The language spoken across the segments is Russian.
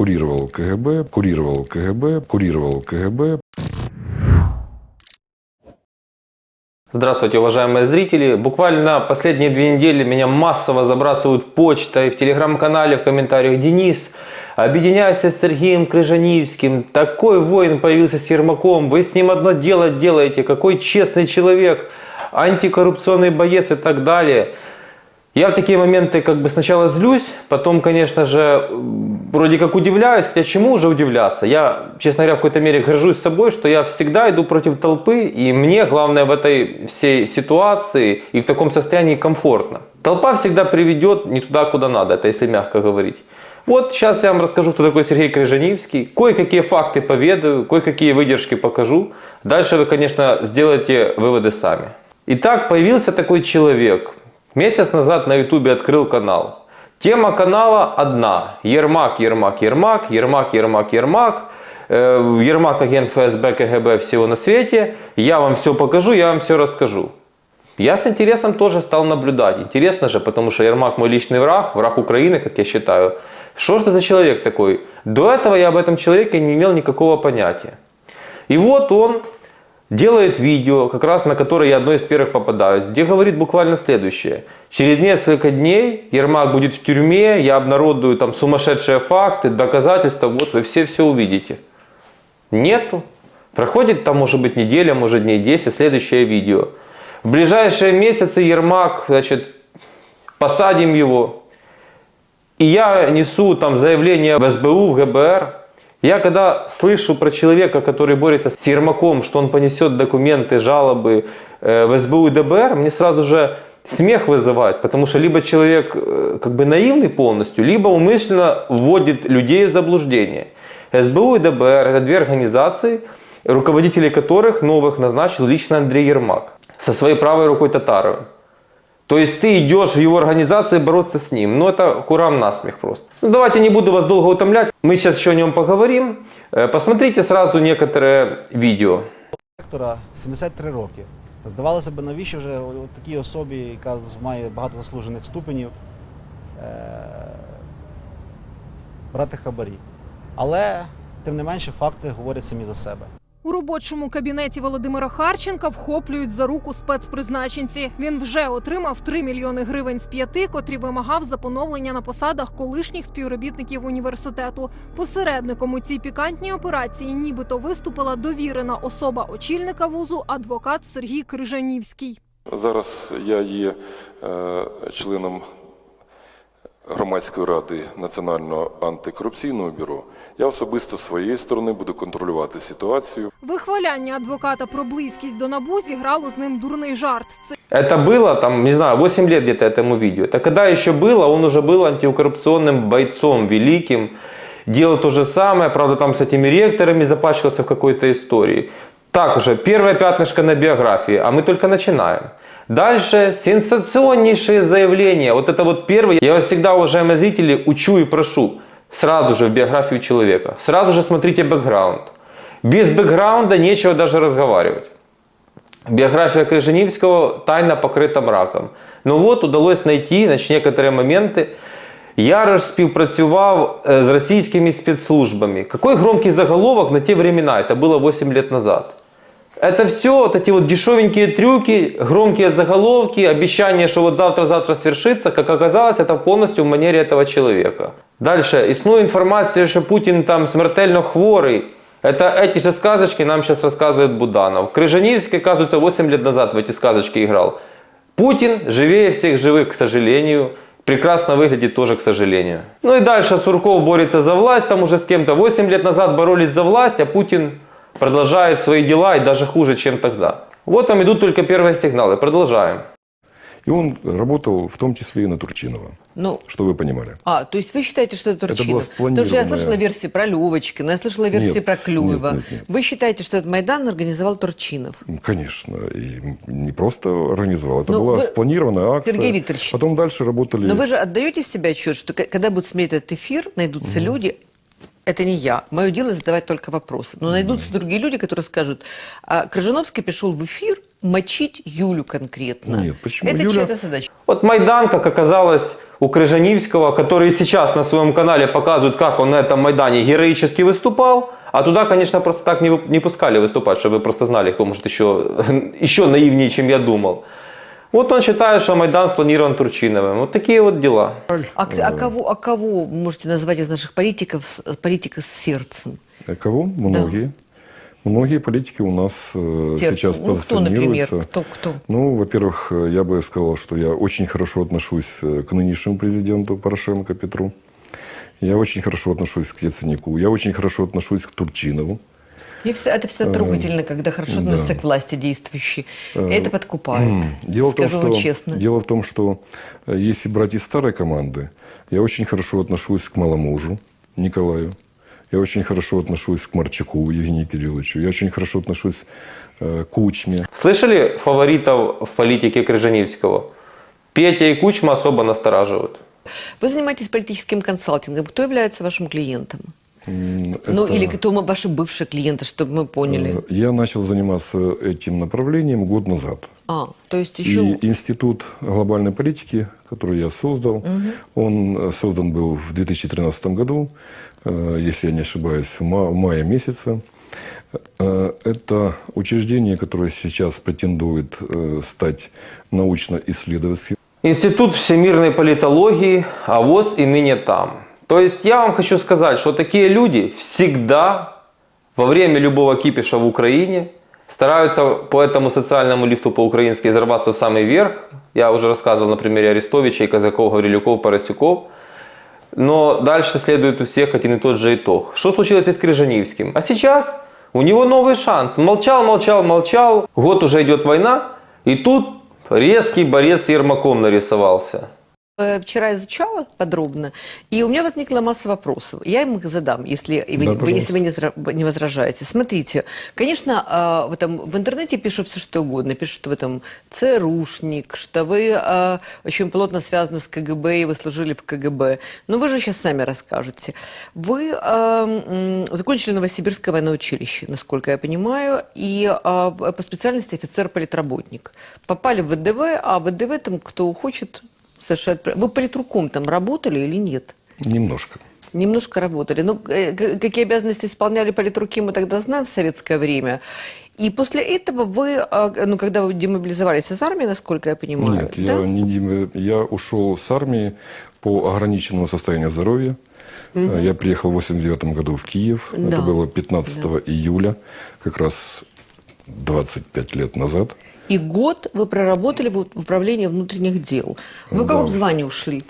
курировал КГБ. Здравствуйте, уважаемые зрители. Буквально последние 2 недели меня массово забрасывают почтой, в телеграм-канале, в комментариях: Денис, объединяйся с Сергеем Крижанівським. Такой воин появился с Ермаком. Вы с ним одно дело делаете. Какой честный человек, антикоррупционный боец и так далее. Я в такие моменты как бы сначала злюсь, потом, конечно же, вроде как удивляюсь, хотя чему уже удивляться. Я, честно говоря, в какой-то мере горжусь собой, что я всегда иду против толпы, и мне главное в этой всей ситуации и в таком состоянии комфортно. Толпа всегда приведет не туда, куда надо, это если мягко говорить. Вот сейчас я вам расскажу, кто такой Сергей Крижанівський, кое-какие факты поведаю, кое-какие выдержки покажу. Дальше вы, конечно, сделаете выводы сами. Итак, появился такой человек. Месяц назад на ютубе открыл канал. Тема канала одна. Ермак. Ермак агент ФСБ, КГБ, всего на свете. Я вам все покажу, я вам все расскажу. Я с интересом тоже стал наблюдать. Интересно же, потому что Ермак мой личный враг, враг Украины, как я считаю. Что же это за человек такой? До этого я об этом человеке не имел никакого понятия. И вот он делает видео, как раз на которое я одно из первых попадаюсь, где говорит буквально следующее. Через несколько дней Ермак будет в тюрьме, я обнародую там сумасшедшие факты, доказательства, вот вы все увидите. Нету. Проходит там, может быть, неделя, может, дней 10, следующее видео. В ближайшие месяцы Ермак, значит, посадим его. И я несу там заявление в СБУ, в ГБР. Я когда слышу про человека, который борется с Ермаком, что он понесет документы, жалобы в СБУ и ДБР, мне сразу же смех вызывает, потому что либо человек как бы наивный полностью, либо умышленно вводит людей в заблуждение. СБУ и ДБР – это 2 организации, руководителей которых новых назначил лично Андрей Ермак со своей правой рукой Татаровым. То есть ты идешь в его организации бороться с ним. Ну это курам насмех просто. Ну, давайте не буду вас долго утомлять. Мы сейчас еще о нем поговорим. Посмотрите сразу некоторые видео. Директора 73 роки. Здавалося б, навіщо вже такій особі, яка має багато заслужених ступенів, брати хабарі. Але, тим не менше, факти говорять самі за себе. У робочому кабінеті Володимира Харченка вхоплюють за руку спецпризначенці. Він вже отримав 3 мільйони гривень з 5, котрі вимагав за поновлення на посадах колишніх співробітників університету. Посередником у цій пікантній операції нібито виступила довірена особа очільника вузу, адвокат Сергій Крижанівський. Зараз я є членом Громадської ради Національного антикорупційного бюро. Я особисто з своєї сторони буду контролювати ситуацію. Вихваляння адвоката про близькість до НАБУ зіграло з ним дурний жарт. Это было, там, не знаю, 8 лет где-то этому видео. Это когда еще было, он уже был антикоррупционным бойцом великим. Делал то же самое, правда, там с этими ректорами запачкался в какой-то истории. Так уже, первое пятнышко на биографии, а мы только начинаем. Дальше сенсационнейшие заявления. Вот это вот первое. Я вас всегда, уважаемые зрители, учу и прошу. Сразу же в биографию человека. Сразу же смотрите бэкграунд. Без бэкграунда нечего даже разговаривать. Биография Крижанівського тайно покрыта мраком. Но вот удалось найти, значит, некоторые моменты. Я співпрацював с российскими спецслужбами. Какой громкий заголовок на те времена. Это было 8 лет назад. Это все вот эти вот дешевенькие трюки, громкие заголовки, обещание, что вот завтра свершится. Как оказалось, это полностью в манере этого человека. Дальше. Існує информация, что Путин там смертельно хворый. Это эти же сказочки нам сейчас рассказывает Буданов. Крижанівський, оказывается, 8 лет назад в эти сказочки играл. Путин живее всех живых, к сожалению. Прекрасно выглядит тоже, к сожалению. Ну и дальше Сурков борется за власть, там уже с кем-то. 8 лет назад боролись за власть, а Путин продолжает свои дела и даже хуже, чем тогда. Вот там идут только первые сигналы. Продолжаем. И он работал в том числе и на Турчинова, что вы понимали. То есть вы считаете, что это Турчинов? Это была Потому что я слышала версии про Левочкина, я слышала версии про Клюева. Нет. Вы считаете, что этот Майдан организовал Турчинов? Конечно. И не просто организовал. Это была спланированная акция. Сергей Викторович, потом дальше работали... Но вы же отдаете себе отчет, что когда будут смотреть этот эфир, найдутся люди... Это не я. Мое дело задавать только вопросы. Но найдутся другие люди, которые скажут, а Крижановский пришел в эфир мочить Юлю конкретно. Нет, почему? Это Юля- чья-то задача. Вот Майдан, как оказалось, у Крыжанівського, который сейчас на своем канале показывает, как он на этом Майдане героически выступал, а туда, конечно, просто так не пускали выступать, чтобы вы просто знали, кто может еще наивнее, чем я думал. Вот он считает, что Майдан спланирован Турчиновым. Вот такие вот дела. Кого вы можете назвать из наших политиков с сердцем? Кого? Многие. Многие политики у нас сейчас Ну, кто, например? позиционируются. Кто? Ну, во-первых, я бы сказал, что я очень хорошо отношусь к нынешнему президенту Порошенко Петру. Я очень хорошо отношусь к Яценюку. Я очень хорошо отношусь к Турчинову. Это всегда трогательно, когда хорошо относятся к власти действующей. Это подкупает. Скажу вам честно. Дело в том, что если брать из старой команды, я очень хорошо отношусь к Маломужу Николаю. Я очень хорошо отношусь к Марчаку Евгению Кирилловичу. Я очень хорошо отношусь к Кучме. Слышали фаворитов в политике Крыжанівського? Петя и Кучма особо настораживают. Вы занимаетесь политическим консалтингом. Кто является вашим клиентом? Ну, Это- или кто ваши бывшие клиенты, чтобы мы поняли. Я начал заниматься этим направлением год назад. То есть еще... И Институт глобальной политики, который я создал, он создан был в 2013 году, если я не ошибаюсь, в мае месяце. Это учреждение, которое сейчас претендует стать научно-исследовательским. Институт всемирной политологии, а ВОЗ и ныне там. То есть я вам хочу сказать, что такие люди всегда во время любого кипиша в Украине стараются по этому социальному лифту по-украински взорваться в самый верх. Я уже рассказывал на примере Арестовича, Казаков, Гаврилюков, Поросюков. Но дальше следует у всех один и тот же итог. Что случилось и с Крыжанівським? А сейчас у него новый шанс. Молчал. Год уже идет война. И тут резкий борец с Ермаком нарисовался. Вчера изучала подробно, и у меня возникла масса вопросов. Я им их задам, если вы не возражаете. Смотрите, конечно, в интернете пишут все что угодно. Пишут, что вы там ЦРУшник, что вы очень плотно связаны с КГБ, и вы служили в КГБ. Но вы же сейчас сами расскажете. Вы закончили Новосибирское военное училище, насколько я понимаю, и по специальности офицер-политработник. Попали в ВДВ, а в ВДВ там кто хочет... Вы политруком там работали или нет? Немножко. Немножко работали. Ну, какие обязанности исполняли политруки, мы тогда знаем в советское время. И после этого вы, когда вы демобилизовались из армии, насколько я понимаю... Нет, я ушел с армии по ограниченному состоянию здоровья. Я приехал в 1989 году в Киев. Да. Это было 15 июля, как раз 25 лет назад. И год вы проработали в управлении внутренних дел. Вы в каком звании ушли?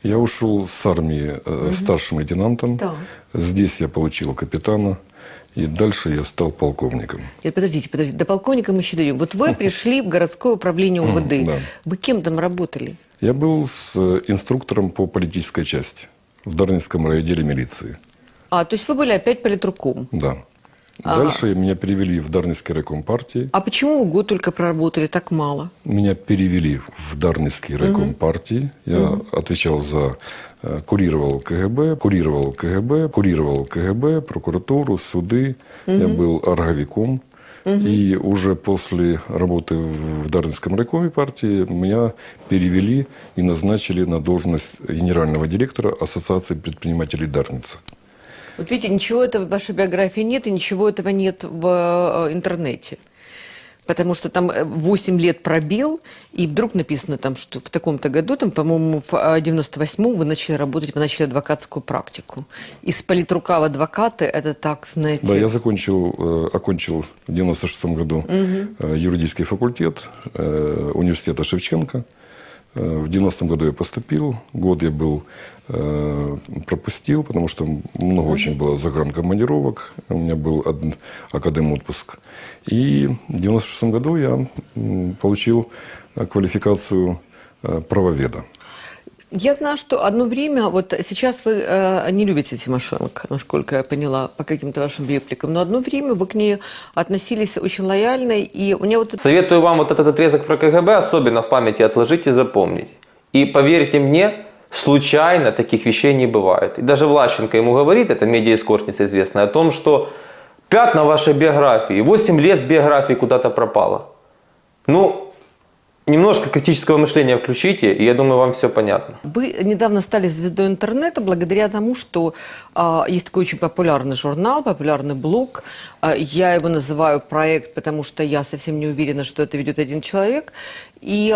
Я ушел с армии старшим лейтенантом. Да. Здесь я получил капитана. И дальше я стал полковником. Подождите, до полковника мы еще дойдем. Вот вы пришли в городское управление УВД. Да. Вы кем там работали? Я был с инструктором по политической части в Дарницком райотделе милиции. То есть вы были опять политруком? Да. Дальше меня перевели в Дарницкий райком партии. А почему вы год только проработали так мало? Меня перевели в Дарницкий райком партии. Я отвечал за... Курировал КГБ, прокуратуру, суды. Я был орговиком. И уже после работы в Дарницком райкоме партии меня перевели и назначили на должность генерального директора Ассоциации предпринимателей Дарницы. Вот видите, ничего этого в вашей биографии нет, и ничего этого нет в интернете. Потому что там 8 лет пробел, и вдруг написано там, что в таком-то году, там, по-моему, в 98-м вы начали работать, вы начали адвокатскую практику. Из политрука в адвокаты, это так, знаете... Да, я окончил в 96-м году юридический факультет университета Шевченко. В 90-м году я поступил, год я пропустил, потому что много очень было загранкомандировок, у меня был академ-отпуск. И в 96-м году я получил квалификацию правоведа. Я знаю, что одно время, вот сейчас вы не любите Тимошенко, насколько я поняла, по каким-то вашим репликам, но одно время вы к ней относились очень лояльно, и у меня вот... Советую вам вот этот отрезок про КГБ особенно в памяти отложить и запомнить. И поверьте мне, случайно таких вещей не бывает. И даже Влащенко ему говорит, это медиаэскортница известная, о том, что пятна вашей биографии, 8 лет с биографии куда-то пропало. Ну, немножко критического мышления включите, и я думаю, вам все понятно. Вы недавно стали звездой интернета благодаря тому, что есть такой очень популярный журнал, популярный блог. Я его называю проект, потому что я совсем не уверена, что это ведет один человек. И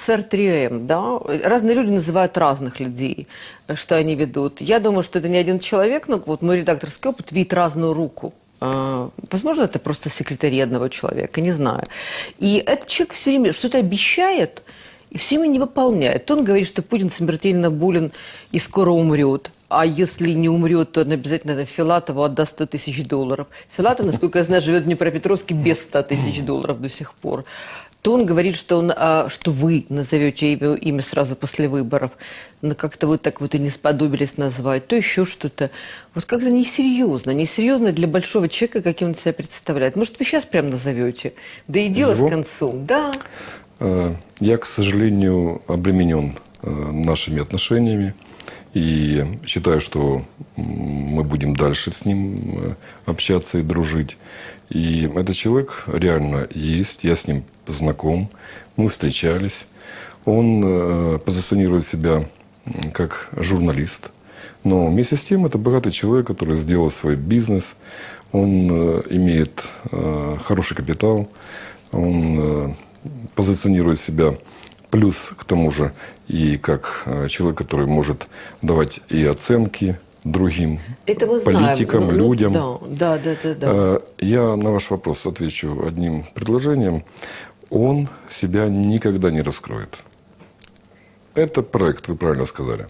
сэр 3М, да, разные люди называют разных людей, что они ведут. Я думаю, что это не один человек, но вот мой редакторский опыт видит разную руку. Возможно, это просто секретарь одного человека, не знаю. И этот человек все время что-то обещает и все время не выполняет. Он говорит, что Путин смертельно болен и скоро умрет. А если не умрет, то он обязательно Филатову отдаст 100 тысяч долларов. Филатов, насколько я знаю, живет в Днепропетровске без 100 тысяч долларов до сих пор. То он говорит, что вы назовете имя сразу после выборов, но как-то вы так вот и не сподобились назвать, то еще что-то. Вот как-то несерьезно для большого человека, каким он себя представляет. Может, вы сейчас прям назовете? Да и дело с концом. Да. Я, к сожалению, обременен нашими отношениями и считаю, что мы будем дальше с ним общаться и дружить. И этот человек реально есть, я с ним знаком, мы встречались. Он позиционирует себя как журналист, но вместе с тем это богатый человек, который сделал свой бизнес, он имеет хороший капитал, он позиционирует себя плюс к тому же и как человек, который может давать и оценки другим политикам, людям. Да. Я на ваш вопрос отвечу одним предложением. Он себя никогда не раскроет. Это проект, вы правильно сказали.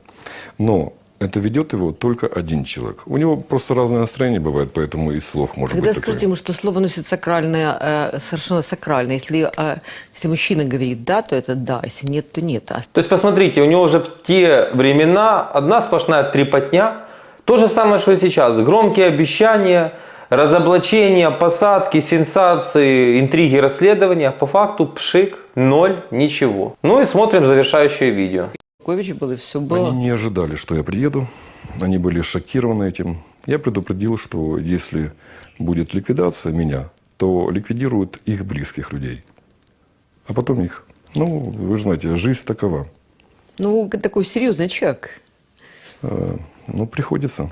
Но это ведет его только один человек. У него просто разное настроение бывает, поэтому и слов может Тогда быть такое. скажите ему, что слово носит сакральное, совершенно сакральное. Если мужчина говорит «да», то это «да», если нет, то нет. То есть, посмотрите, у него уже в те времена одна сплошная трепотня. То же самое, что и сейчас. Громкие обещания, разоблачения, посадки, сенсации, интриги, расследования. По факту пшик, ноль, ничего. Ну и смотрим завершающее видео. Был, и все было. Они не ожидали, что я приеду. Они были шокированы этим. Я предупредил, что если будет ликвидация меня, то ликвидируют их близких людей. А потом их. Ну, вы же знаете, жизнь такова. Ну, такой серьезный человек. Ну, приходится.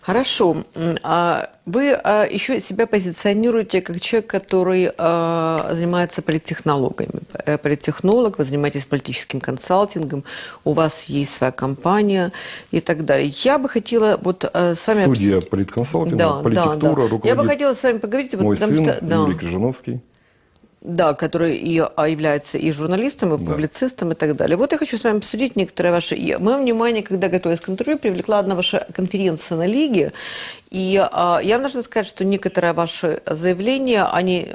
Хорошо. Вы еще себя позиционируете как человек, который занимается политтехнологиями. Политтехнолог, вы занимаетесь политическим консалтингом, у вас есть своя компания и так далее. Я бы хотела вот с вами... Студия политконсалтинга, политтектура, руководит Я бы хотела с вами поговорить. Мой потому сын что, Юрий Крижановский. Да, который и является и журналистом, и публицистом, и так далее. Вот я хочу с вами обсудить некоторые ваши... Мое внимание, когда готовилась к интервью, привлекла одна ваша конференция на Лиге. И я должна сказать, что некоторые ваши заявления, они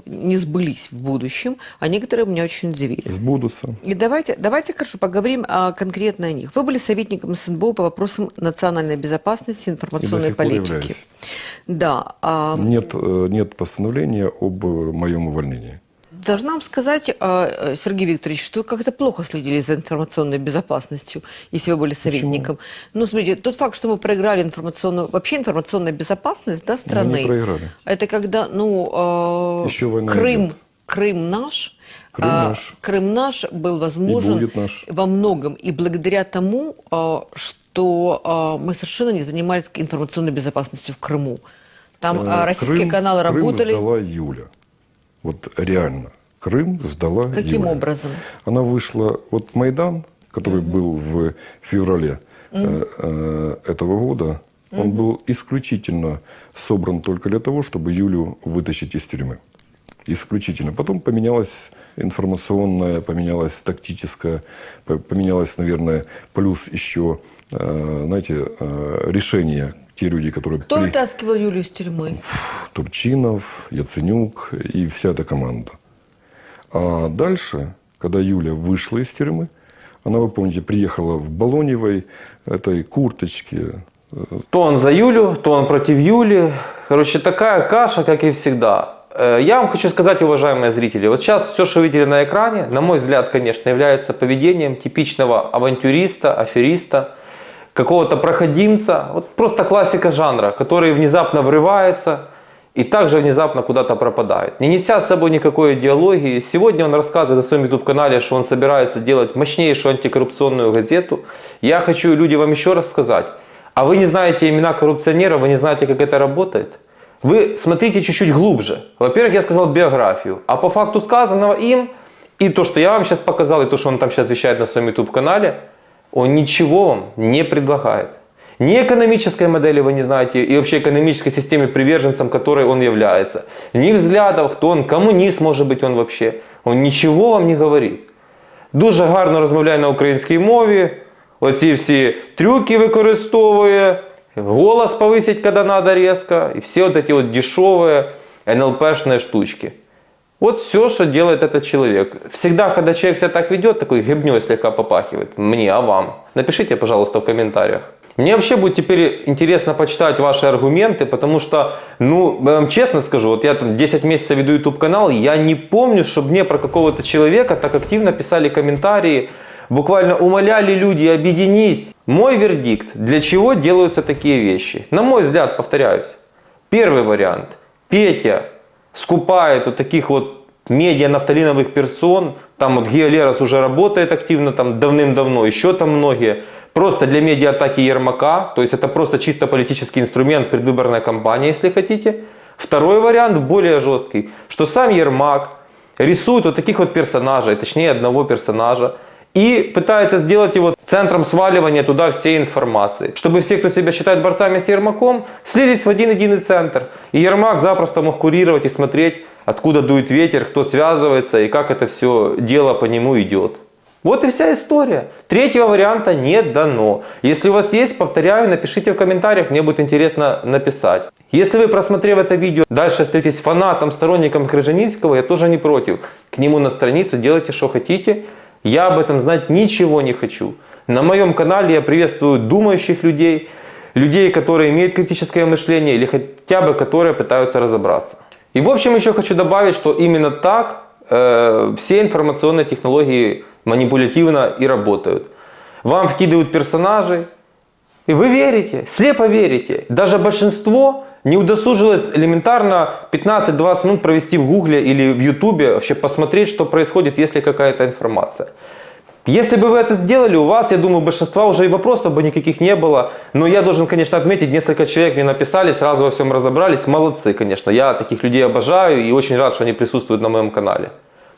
не сбылись в будущем, а некоторые меня очень удивили. Сбудутся. И давайте, хорошо, поговорим конкретно о них. Вы были советником СНБО по вопросам национальной безопасности и информационной политики. Да. Нет постановления об моем увольнении. Должна вам сказать, Сергей Викторович, что вы как-то плохо следили за информационной безопасностью, если вы были советником. Почему? Ну, смотрите, тот факт, что мы проиграли информационная безопасность, да, страны. Мы не проиграли. Это когда, Еще война идет. Крым наш. Крым наш был возможен и будет наш. Во многом и благодаря тому, что мы совершенно не занимались информационной безопасностью в Крыму. Там российские каналы работали. Крым сдала Юля. Вот реально. Крым сдала Юля. Каким образом? Она вышла... Вот Майдан, который был в феврале этого года, он был исключительно собран только для того, чтобы Юлю вытащить из тюрьмы. Исключительно. Потом поменялась информационная, поменялась тактическая, поменялась, наверное, плюс еще, знаете, решение. Те люди, которые... Кто вытаскивал Юлю из тюрьмы? Турчинов, Яценюк и вся эта команда. А дальше, когда Юля вышла из тюрьмы, она, вы помните, приехала в балоневой этой курточке. То он за Юлю, то он против Юли. Короче, такая каша, как и всегда. Я вам хочу сказать, уважаемые зрители, вот сейчас все, что вы видели на экране, на мой взгляд, конечно, является поведением типичного авантюриста, афериста, какого-то проходимца, вот просто классика жанра, который внезапно врывается и также внезапно куда-то пропадает, не неся с собой никакой идеологии. Сегодня он рассказывает на своем YouTube-канале, что он собирается делать мощнейшую антикоррупционную газету. Я хочу, люди, вам еще раз сказать, а вы не знаете имена коррупционеров, вы не знаете, как это работает? Вы смотрите чуть-чуть глубже. Во-первых, я сказал биографию, а по факту сказанного им, и то, что я вам сейчас показал, и то, что он там сейчас вещает на своем YouTube-канале, он ничего вам не предлагает. Ни экономической модели вы не знаете, и вообще экономической системе, приверженцем которой он является. Ни взглядов, кто он, коммунист, может быть, он вообще. Он ничего вам не говорит. Дуже гарно розмовляє на українській мові, оці всі трюки використовує, голос повысить, когда надо резко, и все вот эти вот дешевые НЛПшные штучки. Вот все, что делает этот человек. Всегда, когда человек себя так ведет, такой гибней слегка попахивает. Мне, а вам? Напишите, пожалуйста, в комментариях. Мне вообще будет теперь интересно почитать ваши аргументы, потому что, ну, я вам честно скажу, вот я там 10 месяцев веду YouTube канал, я не помню, чтобы мне про какого-то человека так активно писали комментарии, буквально умоляли люди, объединись. Мой вердикт, для чего делаются такие вещи? На мой взгляд, повторяюсь, первый вариант. Петя скупает вот таких вот медиа-нафталиновых персон, там вот Гео Лерос уже работает активно там давным-давно, еще там многие. Просто для медиа-атаки Ермака, то есть это просто чисто политический инструмент, предвыборная кампания, если хотите. Второй вариант, более жесткий, что сам Ермак рисует вот таких вот персонажей, точнее одного персонажа, и пытается сделать его центром сваливания туда всей информации. Чтобы все, кто себя считает борцами с Ермаком, слились в один единый центр. И Ермак запросто мог курировать и смотреть, откуда дует ветер, кто связывается и как это все дело по нему идет. Вот и вся история. Третьего варианта не дано. Если у вас есть, повторяю, напишите в комментариях, мне будет интересно написать. Если вы, просмотрев это видео, дальше остаетесь фанатом, сторонником Крижанинского, я тоже не против. К нему на страницу делайте, что хотите. Я об этом знать ничего не хочу. На моем канале я приветствую думающих людей, людей, которые имеют критическое мышление или хотя бы которые пытаются разобраться. И в общем еще хочу добавить, что именно так все информационные технологии манипулятивно и работают. Вам вкидывают персонажей, и вы верите, слепо верите. Даже большинство не удосужилось элементарно 15-20 минут провести в Гугле или в Ютубе, вообще посмотреть, что происходит, если какая-то информация. Если бы вы это сделали, у вас, я думаю, большинства уже и вопросов бы никаких не было. Но я должен, конечно, отметить, несколько человек мне написали, сразу во всем разобрались. Молодцы, конечно. Я таких людей обожаю и очень рад, что они присутствуют на моем канале.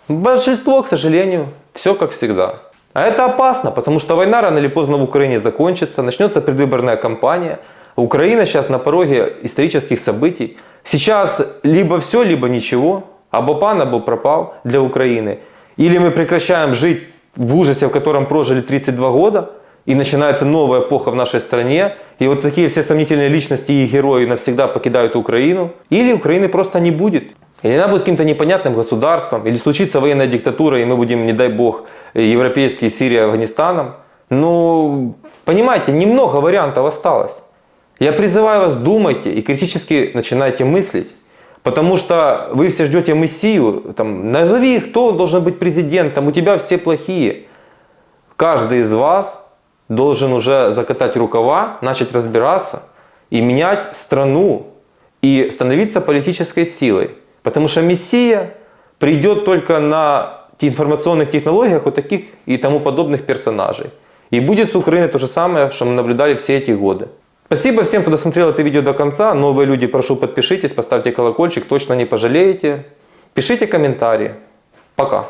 Большинство, к сожалению, все как всегда. А это опасно, потому что война рано или поздно в Украине закончится, начнется предвыборная кампания. Украина сейчас на пороге исторических событий. Сейчас либо все, либо ничего. Або пан, або пропал для Украины. Или мы прекращаем жить в ужасе, в котором прожили 32 года, и начинается новая эпоха в нашей стране, и вот такие все сомнительные личности и герои навсегда покидают Украину. Или Украины просто не будет. Или она будет каким-то непонятным государством, или случится военная диктатура, и мы будем, не дай бог, европейские Сирией, Афганистаном. Ну, понимаете, немного вариантов осталось. Я призываю вас, думайте и критически начинайте мыслить. Потому что вы все ждете мессию, там, назови, кто должен быть президентом, у тебя все плохие. Каждый из вас должен уже закатать рукава, начать разбираться и менять страну, и становиться политической силой. Потому что мессия придет только на информационных технологиях вот таких и тому подобных персонажей. И будет с Украиной то же самое, что мы наблюдали все эти годы. Спасибо всем, кто досмотрел это видео до конца. Новые люди, прошу, подпишитесь, поставьте колокольчик, точно не пожалеете. Пишите комментарии. Пока.